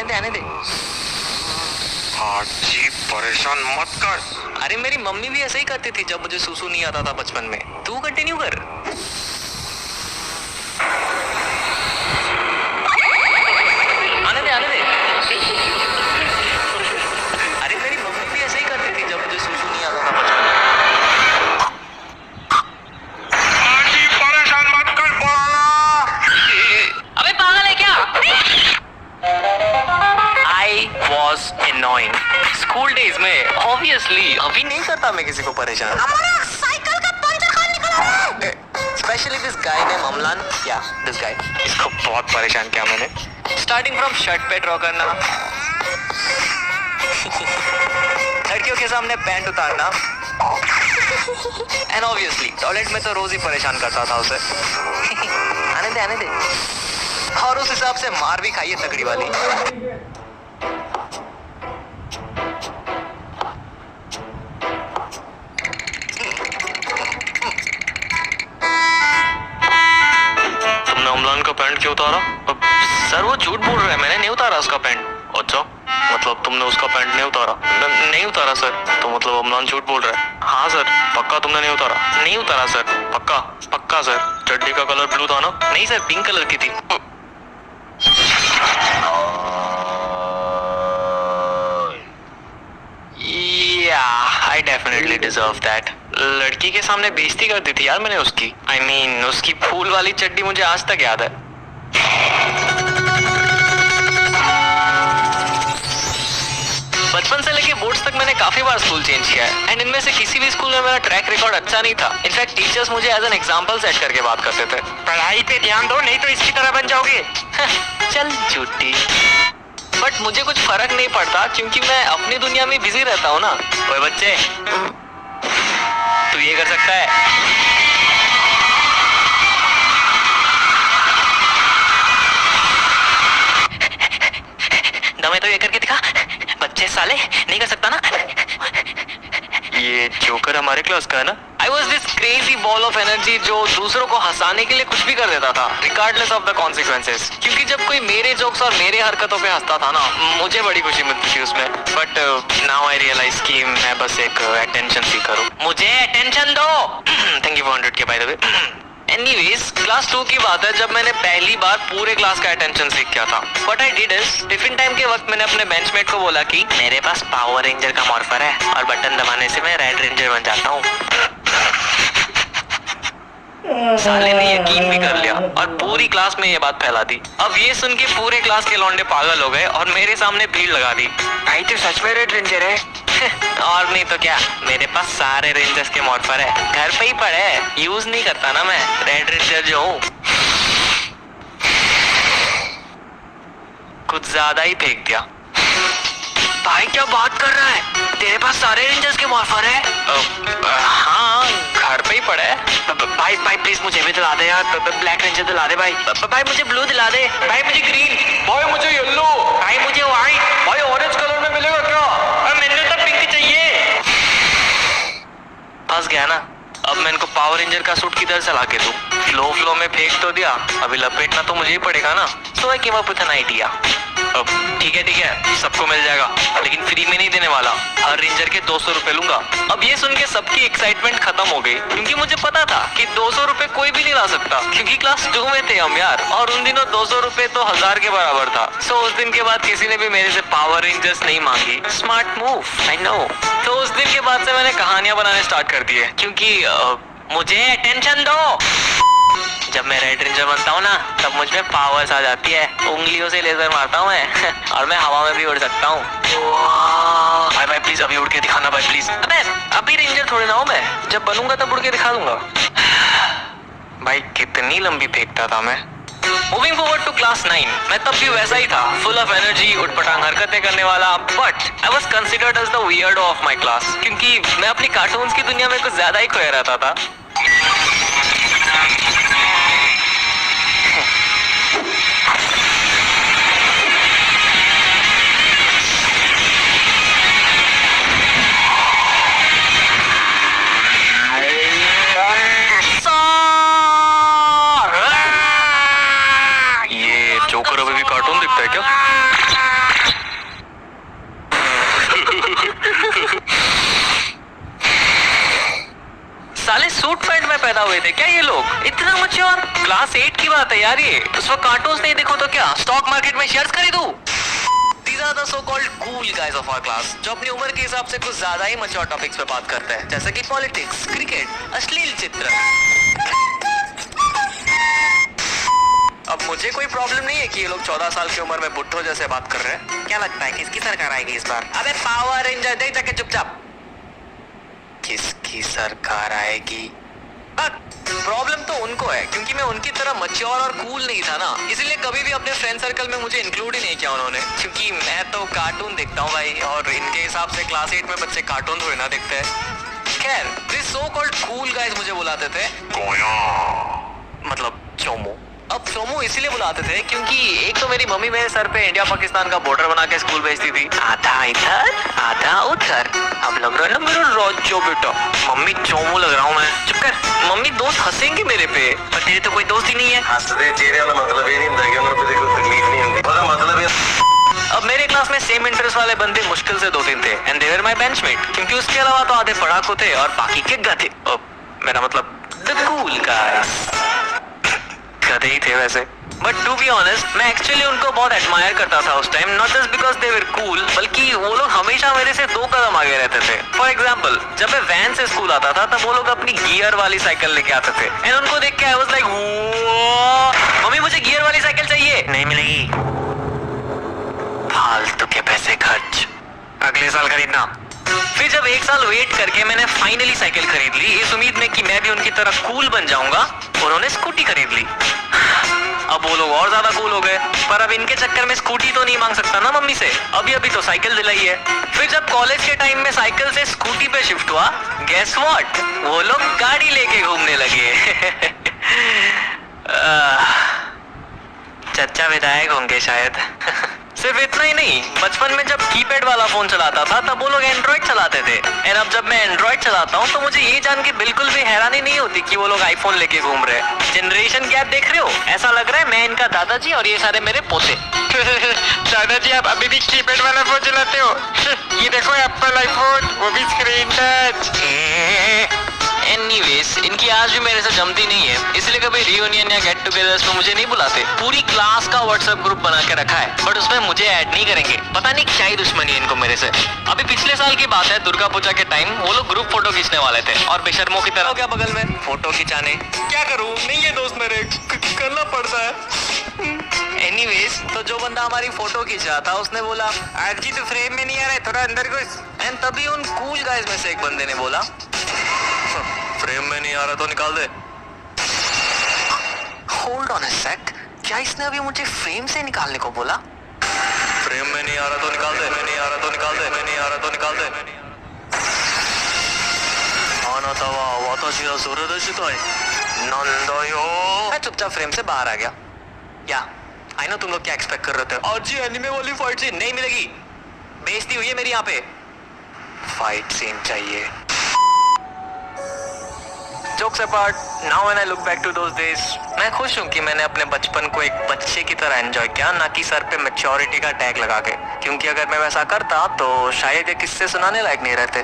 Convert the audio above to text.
आने दे। हाजी परेशान मत कर। अरे मेरी मम्मी भी ऐसे ही करती थी जब मुझे सूसू नहीं आता था बचपन में। तू कंटिन्यू कर। आने दे। अरे मेरी मम्मी भी ऐसे ही करती थी जब मुझे सूसू नहीं आता था बचपन में। हाजी परेशान मत कर बोला। अबे पागल है क्या? I was annoying. School days में ऑब्वियसली अभी नहीं करता मैं किसी को परेशान। साइकिल का पंचर कौन निकला है? Specially this guy name Amlan, या दिस गाय, इसको बहुत परेशान किया मैंने। स्टार्टिंग फ्रॉम शर्ट पे ड्रॉ करना, लड़कियों के सामने पैंट उतारना, एंड ऑब्वियसली टॉयलेट में तो रोज ही परेशान करता था उसे। आने दे। और उस हिसाब से मार भी खाई है तगड़ी वाली। अमलान का पैंट क्यों उतारा? सर वो झूठ बोल रहा है, मैंने नहीं उतारा उसका पैंट। अच्छा, मतलब तुमने उसका पैंट नहीं उतारा? नहीं उतारा सर। तो मतलब अमलान झूठ बोल रहा है? हाँ सर। पक्का तुमने नहीं उतारा? नहीं उतारा सर। पक्का? पक्का सर। चड्डी का कलर ब्लू था ना? नहीं सर, पिंक कलर की थी। I definitely deserve that. लड़की के सामने बेइज्जती कर दी थी यार मैंने उसकी। I mean, उसकी फूल वाली चड्डी मुझे आज तक याद है। बचपन से लेके बोर्ड्स तक मैंने काफी बार स्कूल चेंज किया है, एंड इनमें से किसी भी स्कूल में मेरा ट्रैक रिकॉर्ड अच्छा नहीं था। इनफैक्ट टीचर्स मुझे एज एन एग्जांपल सेट करके बात करते थे। पढ़ाई पे ध्यान दो, नहीं तो इसकी तरह बन जाओगे। चल झूठी। बट मुझे कुछ फर्क नहीं पड़ता क्योंकि मैं अपनी दुनिया में बिजी रहता हूँ ना। ओए बच्चे, तू ये कर सकता है? दमे तो ये करके दिखा। बच्चे साले नहीं कर सकता ना। ये जोकर हमारे क्लास का है ना? I was this crazy ball of energy जो दूसरों को हंसाने के लिए कुछ भी कर देता था, regardless of the consequences। क्योंकि जब कोई मेरे जोक्स और मेरे हरकतों पे हंसता था ना, मुझे बड़ी खुशी मिलती थी उसमें। But now I realize कि मैं बस एक attention seeker हूँ। मुझे attention दो। Thank you for 100K by the way। Anyways, class 2 की बात है जब मैंने पहली बार पूरे क्लास का अटेंशन सीख किया था। What I did is, tiffin time के वक्त मैंने अपने बेंचमेट को बोला कि मेरे पास पावर रेंजर का मॉर्फर है और बटन दबाने से मैं रेड रेंजर बन जाता हूँ। साले ने यकीन भी कर लिया और पूरी क्लास में ये बात फैला दी। अब ये सुन के पूरे क्लास के लौंडे पागल हो गए और मेरे सामने भीड़ लगा दी। भाई तो सच में रेड रेंजर है? और नहीं तो क्या, मेरे पास सारे रेंजर्स के मॉर्फर है, घर पे ही पड़े है, यूज नहीं करता ना मैं, रेड रेंजर जो हूँ। कुछ ज्यादा ही फेंक दिया। भाई क्या बात कर रहा है, तेरे पास सारे रेंजर्स के मॉर्फर है? हाँ, घर पे ही पड़े है। भाई प्लीज मुझे भी दिला दे यार, ब्लैक रेंजर दिला दे भाई। भाई मुझे ब्लू दिला दे, भाई मुझे ग्रीन, भाई मुझे येलो, भाई मुझे व्हाइट, भाई ऑरेंज कलर में मिलेगा क्या? मैंने तो पिंक चाहिए। फंस गया ना। अब मैं इनको पावर रेंजर का सूट किधर से लाके दूं? फ्लो में फेंक तो दिया, अभी लपेटना तो मुझे ही पड़ेगा ना। So I came up with an idea. ठीक है, सबको मिल जाएगा, लेकिन फ्री में नहीं देने वाला। हर रेंजर के 200 रुपए लूंगा। अब ये सुन के सबकी एक्साइटमेंट खत्म हो गई क्योंकि मुझे पता था कि 200 रुपए कोई भी नहीं ला सकता क्योंकि क्लास 2 में थे हम यार, और उन दिनों 200 रुपए तो 1000 के बराबर था। सो उस दिन के बाद किसी ने भी मेरे से पावर रेंजर्स नहीं मांगी। Smart move, I know. तो उस दिन के बाद से मैंने कहानियां बनाने स्टार्ट कर दी है क्योंकि मुझे अटेंशन दो। जब मैं रेड रेंजर बनता हूँ ना, तब मुझ में पावर्स आ जाती है। उंगलियों से लेजर मारता हूँ मैं और मैं हवा में भी उड़ सकता हूँ। भाई प्लीज अभी उड़ के दिखाना भाई प्लीज। अबे अभी रेंजर थोड़ी ना हूँ मैं, जब बनूंगा तब उड़ के दिखा दूंगा। भाई कितनी लंबी फेंकता था मैं। मूविंग फॉरवर्ड टू क्लास 9, मैं तब भी वैसा ही था, फुल ऑफ एनर्जी, उठपटांग हरकतें करने वाला, but I was considered as the weirdo of my class, क्योंकि मैं अपनी कार्टून्स की दुनिया में कुछ ज्यादा ही खोया रहता था। ये जोकर अभी भी कार्टून दिखता है क्या? साले सूट पैंट में पैदा हुए थे क्या ये लोग? इतना मैच्योर? क्लास 8 की बात है यार ये। उस वक्त कार्टून्स नहीं देखो तो क्या स्टॉक मार्केट में शेयर्स खरीदूं? These are the so-called cool guys of our class, जो अपनी उम्र के हिसाब से कुछ ज्यादा ही मैच्योर टॉपिक्स पे बात करते हैं, जैसे कि पॉलिटिक्स, क्रिकेट, अश्लील चित्र। अब मुझे कोई प्रॉब्लम नहीं है कि ये लोग 14 साल की उम्र में बुट्टो जैसे बात कर रहे हैं। क्या लगता है किसकी सरकार आएगी इस बार? अबे पावर रेंजर देख जाके चुपचाप। किसकी सरकार आएगी? प्रॉब्लम तो उनको है, क्योंकि मैं उनकी तरह मैच्योर और कूल नहीं था ना, इसलिए कभी भी अपने फ्रेंड सर्कल में मुझे इंक्लूड ही नहीं किया उन्होंने, क्योंकि मैं तो कार्टून देखता हूँ भाई, और इनके हिसाब से क्लास 8 में बच्चे कार्टून थोड़ी ना देखते हैं। खैर, this so called cool guys मुझे बुलाते थे मतलब चोमो। अब चोमो इसलिए बुलाते थे क्योंकि एक तो मेरी मम्मी मेरे सर पे इंडिया पाकिस्तान का बॉर्डर बना के स्कूल भेजती थी, आधा इधर आधा उधर। अब लग रहा है ना मेरा रोजो बेटा। मम्मी चोमो लग रहा हूँ मैं? चुप कर, मम्मी दोस्त हंसेंगे मेरे पे, पर तेरे तो कोई दोस्त ही नहीं है। हंसदे चेहरे वाला मतलब ये नहीं होता कि उन्हें कोई तकलीफ नहीं होती, उसका मतलब ये। अब मेरे क्लास में सेम इंटरेस्ट वाले बंदे मुश्किल से 2-3 थे, and they were my benchmate, क्योंकि उसके अलावा तो आधे पढ़ाकू थे और बाकी के गधे। मेरा मतलब द कूल गाइस, गधे ही थे वैसे। बट टू बी ऑनेस्ट, मैं एक्चुअली उनको बहुत एडमायर करता था उस time, not just because they were cool, बल्कि वो लोग हमेशा मेरे से 2 कदम आगे रहते थे। फॉर एग्जाम्पल, जब मैं वैन से स्कूल आता था तब वो लोग अपनी गियर वाली साइकिल लेके आते थे, एंड उनको देख के आई वाज लाइक, मम्मी मुझे गियर वाली साइकिल चाहिए। नहीं मिलेगी, फालतू के पैसे खर्च, अगले साल खरीदना। फिर जब 1 साल वेट करके मैंने फाइनली साइकिल खरीद ली, इस उम्मीद में कि मैं भी उनकी तरह कूल बन जाऊंगा, उन्होंने स्कूटी खरीद ली। अब वो लोग और ज्यादा कूल हो गए, पर अब इनके चक्कर में स्कूटी तो नहीं मांग सकता ना मम्मी से, अभी अभी तो साइकिल दिलाई है। फिर जब कॉलेज के टाइम में साइकिल से स्कूटी पे शिफ्ट हुआ, गेस व्हाट, वो लोग गाड़ी लेके घूमने लगे। चचा विधायक होंगे शायद। सिर्फ इतना ही नहीं, बचपन में जब कीपैड वाला फोन चलाता था तब वो लोग एंड्रॉइड चलाते थे, एंड अब जब मैं एंड्रॉइड चलाता हूँ तो मुझे ये जान के बिल्कुल भी हैरानी नहीं होती कि वो लोग आईफोन लेके घूम रहे हैं। जनरेशन गैप देख रहे हो? ऐसा लग रहा है मैं इनका दादाजी और ये सारे मेरे पोते। दादाजी आप अभी भी कीपैड वाला फोन चलाते हो? ये देखो एप्पल आईफोन, वो भी स्क्रीन टच। एनीवेज, इनकी आज भी मेरे से जमती नहीं है, इसलिए कभी रियूनियन या गेट टुगेदर्स में मुझे नहीं बुलाते। पूरी क्लास का व्हाट्सएप ग्रुप बना के रखा है, बट उसमें मुझे ऐड नहीं करेंगे। पता नहीं क्या ही दुश्मनी है इनको मेरे से। अभी पिछले साल की बात है, दुर्गा पूजा के टाइम वो लोग ग्रुप फोटो खींचने वाले थे, और बेशर्मों की तरह हो गया बगल में फोटो खिंचाने। क्या करूं, नहीं है दोस्त मेरे, करना पड़ता है। एनीवेज, तो जो बंदा हमारी फोटो खींच रहा था उसने बोला, आरजी तो फ्रेम में नहीं आ रहा है, थोड़ा अंदर घुस। एंड तभी उन कूल गाइज में से एक बंदे ने बोला, फ्रेम में नहीं आ रहा तो निकाल दे। होल्ड ऑन अ सेक, क्या इसने अभी मुझे फ्रेम से निकालने को बोला? फ्रेम में नहीं आ रहा तो निकाल दे, मैं नहीं आ रहा तो निकाल दे, मैं नहीं आ रहा तो निकाल दे। आना तवा वाताशी वा सोरेदेशी तो है नंदयो। मैं चुपचाप फ्रेम से बाहर आ गया। या आई नो तुम लोग क्या एक्सपेक्ट कर रहे थे, और जी एनिमे वाली फाइट सीन नहीं मिलेगी, बेइज्जती हुई है मेरी यहाँ पे। फाइट सीन चाहिए। Jokes apart, now when I look back to those days, मैं खुश हूँ कि मैंने अपने बचपन को एक बच्चे की तरह एंजॉय किया, ना कि सर पे मैच्योरिटी का टैग लगा के, क्योंकि अगर मैं वैसा करता तो शायद ये किस्से सुनाने लायक नहीं रहते।